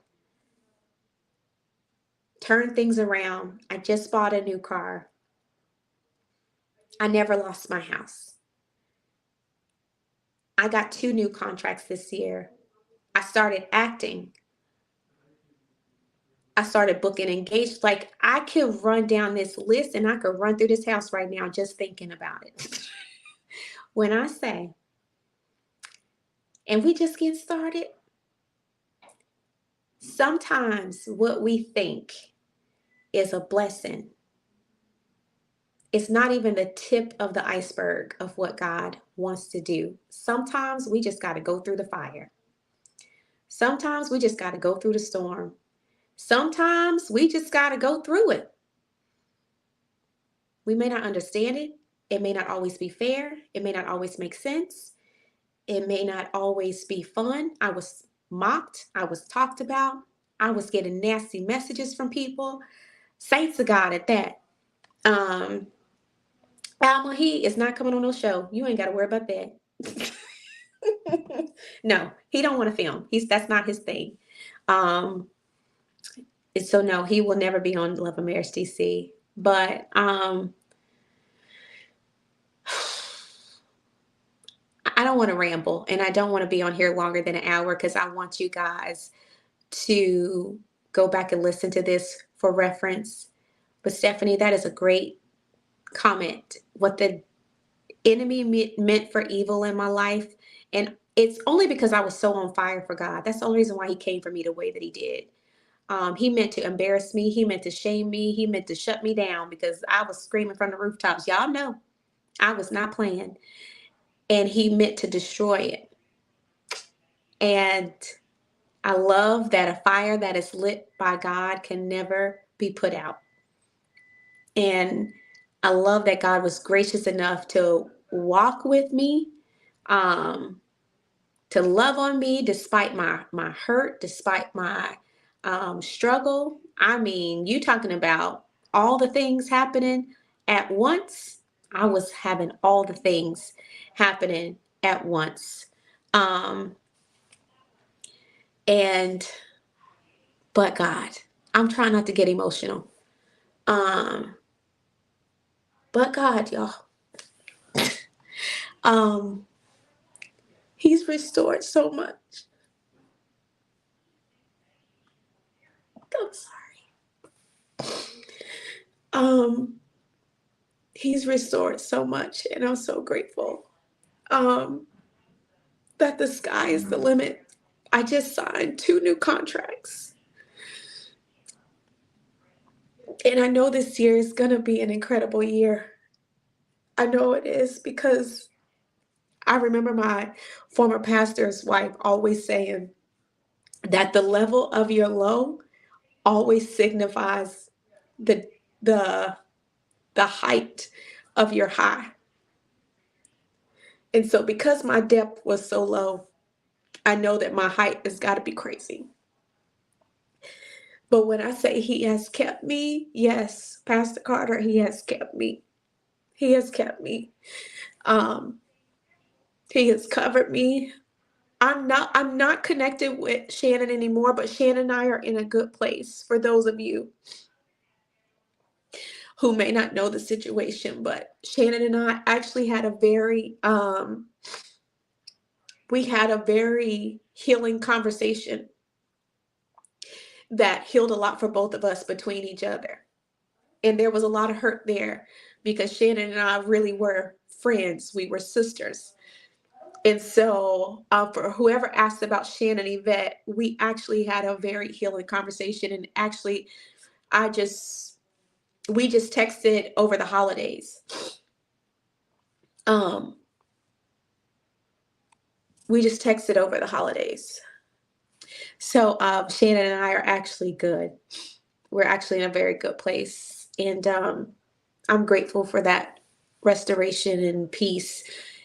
turn things around, I just bought a new car. I never lost my house. I got 2 new contracts this year. I started acting. I started booking engaged. Like, I could run down this list and I could run through this house right now just thinking about it. When I say, and we just get started, sometimes what we think is a blessing, it's not even the tip of the iceberg of what God wants to do. Sometimes we just got to go through the fire. Sometimes we just got to go through the storm. Sometimes we just got to go through it. We may not understand it. It may not always be fair. It may not always make sense. It may not always be fun. I was mocked. I was talked about. I was getting nasty messages from people. Saints of God at that. Alma, he is not coming on no show. You ain't got to worry about that. No, he don't want to film. That's not his thing. Um, so no, he will never be on Love and Marriage DC. But I I don't want to ramble and I don't want to be on here longer than an hour because I want you guys to go back and listen to this for reference. But Stephanie, that is a great comment. What the enemy meant for evil in my life. And it's only because I was so on fire for God. That's the only reason why he came for me the way that he did. He meant to embarrass me. He meant to shame me. He meant to shut me down because I was screaming from the rooftops. Y'all know I was not playing. And he meant to destroy it. And I love that a fire that is lit by God can never be put out. And I love that God was gracious enough to walk with me, um, to love on me despite my hurt, despite my struggle. I mean, you talking about all the things happening at once. I was having all the things happening at once. Um, and but God, I'm trying not to get emotional. Um, but God, y'all, um, He's restored so much. I'm sorry. Um, He's restored so much, and I'm so grateful. Um, that the sky is the limit. I just signed 2 new contracts. And I know this year is going to be an incredible year. I know it is because I remember my former pastor's wife always saying that the level of your low always signifies the the the height of your high. And so because my depth was so low, I know that my height has got to be crazy. But when I say he has kept me, yes, Pastor Carter, he has kept me. He has kept me. Um, he has covered me. I'm not connected with Shannon anymore, but Shannon and I are in a good place. For those of you who may not know the situation, but Shannon and I actually had a very we had a very healing conversation that healed a lot for both of us between each other. And there was a lot of hurt there because Shannon and I really were friends. We were sisters. And so for whoever asked about Shannon and Yvette, we actually had a very healing conversation. And actually, we just texted over the holidays. Um, we just texted over the holidays. So Shannon and I are actually good. We're actually in a very good place. And I'm grateful for that restoration and peace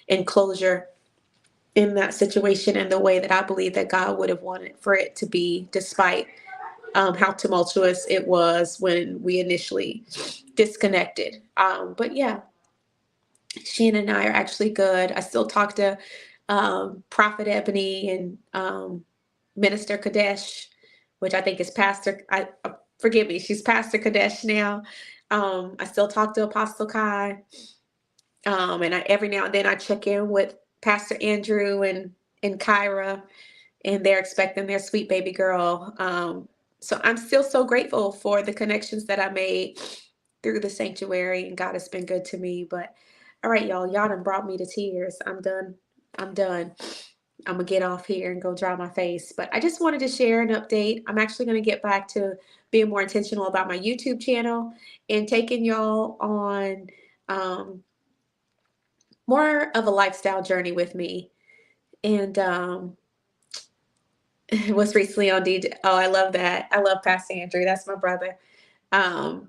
and closure in that situation in the way that I believe that God would have wanted for it to be, despite how tumultuous it was when we initially disconnected. But yeah, Shannon and I are actually good. I still talk to Prophet Ebony and Minister Kadesh, which I think is Pastor. Forgive me, she's Pastor Kadesh now. I still talk to Apostle Kai, and every now and then I check in with Pastor Andrew and Kyra, and they're expecting their sweet baby girl. So I'm still so grateful for the connections that I made through the sanctuary, and God has been good to me. But all right, y'all done brought me to tears. I'm done. I'm done. I'm gonna get off here and go dry my face. But I just wanted to share an update. I'm actually gonna get back to being more intentional about my YouTube channel and taking y'all on more of a lifestyle journey with me. And was recently on DJ. Oh, I love that. I love Pastor Andrew. That's my brother. Um,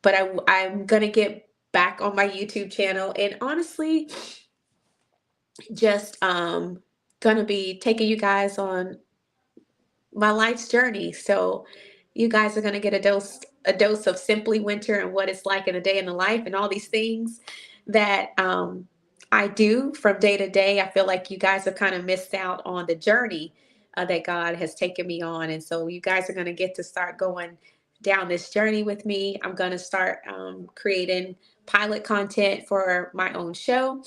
but I'm gonna get back on my YouTube channel and honestly just gonna be taking you guys on my life's journey. So you guys are gonna get a dose of Simply Winter and what it's like in a day in the life and all these things that I do from day to day. I feel like you guys have kind of missed out on the journey that God has taken me on. And so you guys are going to get to start going down this journey with me. I'm going to start creating pilot content for my own show.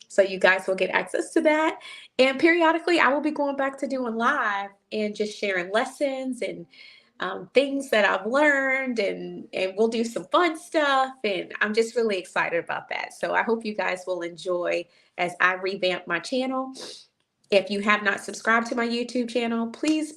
So you guys will get access to that. And periodically, I will be going back to doing live and just sharing lessons and things that I've learned, and we'll do some fun stuff. And I'm just really excited about that. So I hope you guys will enjoy as I revamp my channel. If you have not subscribed to my YouTube channel, please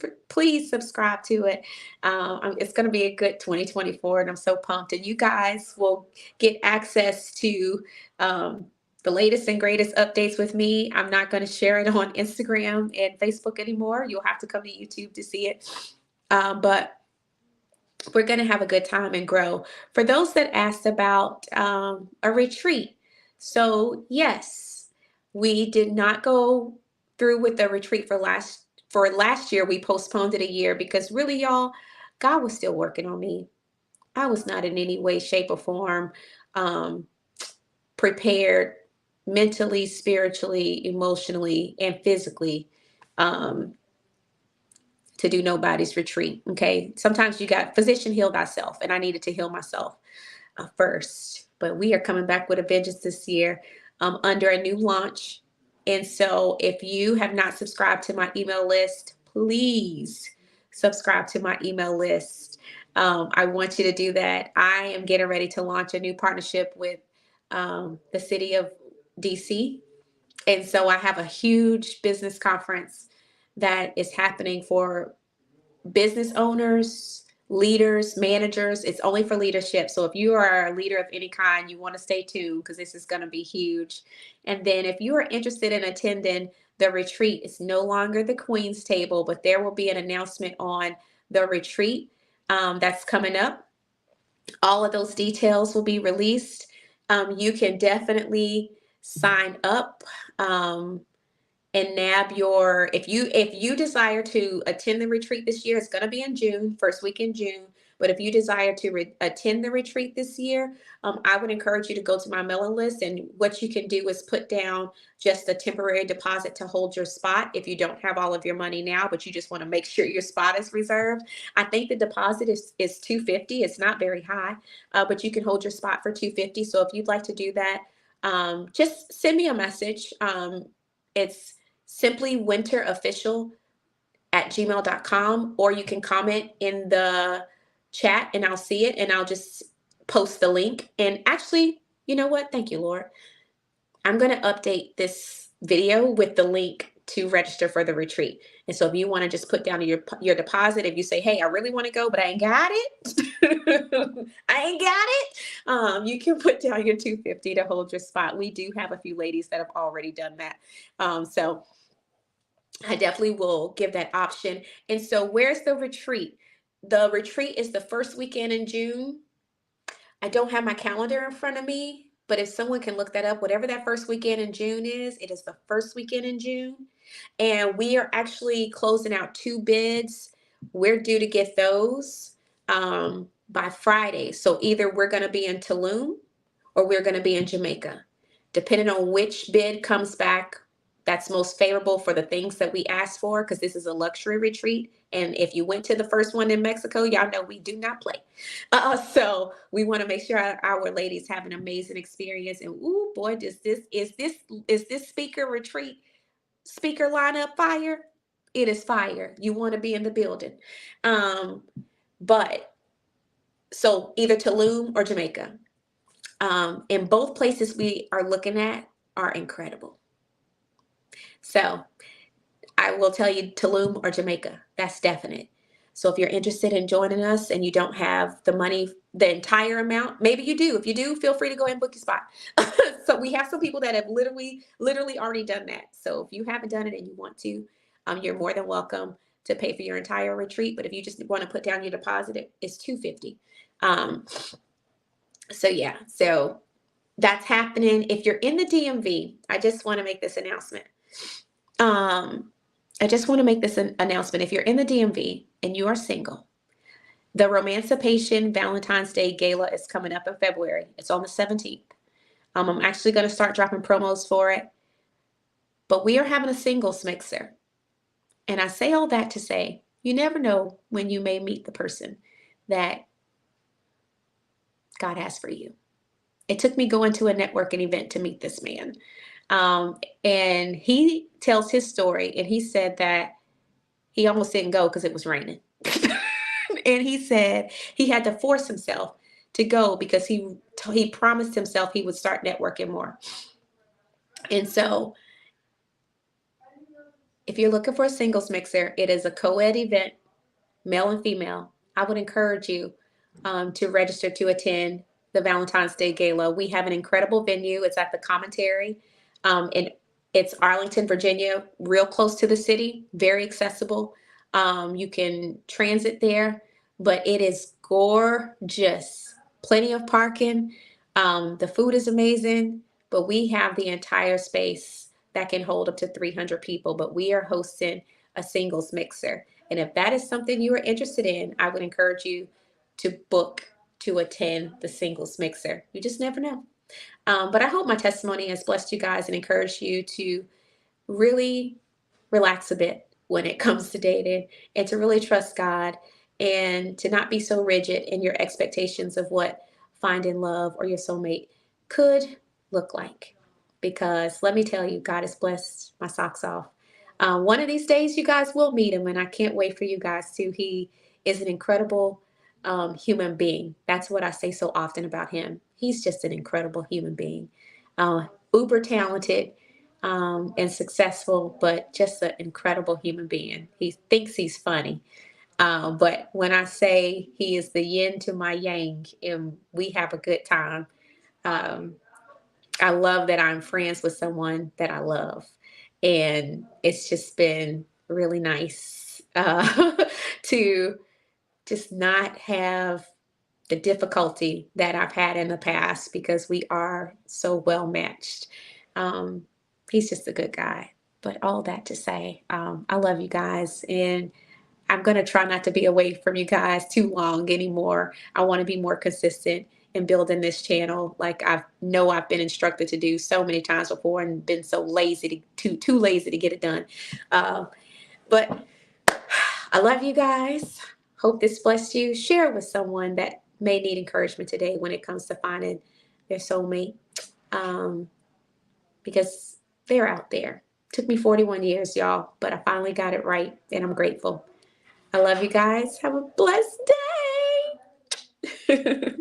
subscribe to it. It's going to be a good 2024, and I'm so pumped. And you guys will get access to the latest and greatest updates with me. I'm not going to share it on Instagram and Facebook anymore. You'll have to come to YouTube to see it. But we're going to have a good time and grow. For those that asked about a retreat, so yes, we did not go through with the retreat for last year. We postponed it a year because really, y'all, God was still working on me. I was not in any way, shape, or form prepared mentally, spiritually, emotionally, and physically to do nobody's retreat. Okay. Sometimes you got physician heal thyself, and I needed to heal myself first. But we are coming back with a vengeance this year under a new launch. And so if you have not subscribed to my email list, please subscribe to my email list. I want you to do that. I am getting ready to launch a new partnership with the city of DC. And so I have a huge business conference that is happening for business owners, leaders, managers. It's only for leadership. So if you are a leader of any kind, you want to stay tuned because this is going to be huge. And then if you are interested in attending the retreat, it's no longer the Queen's Table, but there will be an announcement on the retreat that's coming up. All of those details will be released. You can definitely sign up. And nab your, if you desire to attend the retreat this year, it's going to be in June, first week in June. But if you desire to attend the retreat this year, I would encourage you to go to my mailing list. And what you can do is put down just a temporary deposit to hold your spot if you don't have all of your money now, but you just want to make sure your spot is reserved. I think the deposit is $250. It's not very high, but you can hold your spot for $250. So if you'd like to do that, just send me a message. It's ImSimplyWinter@gmail.com, or you can comment in the chat and I'll see it and I'll just post the link. And actually, you know what? Thank you, Lord. I'm going to update this video with the link to register for the retreat. And so if you want to just put down your deposit, if you say, hey, I really want to go, but I ain't got it. I ain't got it. You can put down your $250 to hold your spot. We do have a few ladies that have already done that. So I definitely will give that option. And so where's the retreat? The retreat is the first weekend in June. I don't have my calendar in front of me, but if someone can look that up, whatever that first weekend in June is, it is the first weekend in June. And we are actually closing out 2 bids. We're due to get those by Friday. So either we're going to be in Tulum or we're going to be in Jamaica, depending on which bid comes back that's most favorable for the things that we asked for, because this is a luxury retreat. And if you went to the first one in Mexico, y'all know we do not play. So we want to make sure our ladies have an amazing experience. And ooh, boy, is this speaker lineup fire? It is fire. You want to be in the building. But so either Tulum or Jamaica. And both places we are looking at are incredible. So I will tell you Tulum or Jamaica. That's definite. So if you're interested in joining us and you don't have the money, the entire amount, maybe you do. If you do, feel free to go ahead and book your spot. So we have some people that have literally already done that. So if you haven't done it and you want to, you're more than welcome to pay for your entire retreat. But if you just want to put down your deposit, it's $250. So yeah, so that's happening. If you're in the DMV, I just want to make this announcement. If you're in the DMV and you are single, the Romancipation Valentine's Day Gala is coming up in February. It's on the 17th. I'm actually going to start dropping promos for it. But we are having a singles mixer. And I say all that to say, you never know when you may meet the person that God has for you. It took me going to a networking event to meet this man. Um, and he tells his story, and he said that he almost didn't go because it was raining. And he said he had to force himself to go because he promised himself he would start networking more. And so if you're looking for a singles mixer, it is a co-ed event, male and female. I would encourage you to register to attend the Valentine's Day Gala. We have an incredible venue. It's at the Commentary, and it's Arlington, Virginia, real close to the city, very accessible. You can transit there, but it is gorgeous. Plenty of parking. The food is amazing, but we have the entire space that can hold up to 300 people. But we are hosting a singles mixer. And if that is something you are interested in, I would encourage you to book to attend the singles mixer. You just never know. But I hope my testimony has blessed you guys and encouraged you to really relax a bit when it comes to dating and to really trust God and to not be so rigid in your expectations of what finding love or your soulmate could look like. Because let me tell you, God has blessed my socks off. One of these days, you guys will meet him, and I can't wait for you guys to. He is an incredible human being. That's what I say so often about him. He's just an incredible human being, uber talented and successful, but just an incredible human being. He thinks he's funny. But when I say he is the yin to my yang and we have a good time, um, I love that I'm friends with someone that I love. And it's just been really nice to just not have the difficulty that I've had in the past because we are so well matched. Um, he's just a good guy. But all that to say, I love you guys. And I'm going to try not to be away from you guys too long anymore. I want to be more consistent in building this channel like I know I've been instructed to do so many times before and been so lazy too lazy to get it done. But I love you guys. Hope this blessed you. Share it with someone that may need encouragement today when it comes to finding their soulmate, um, because they're out there. Took me 41 years, y'all, but I finally got it right, and I'm grateful. I love you guys. Have a blessed day.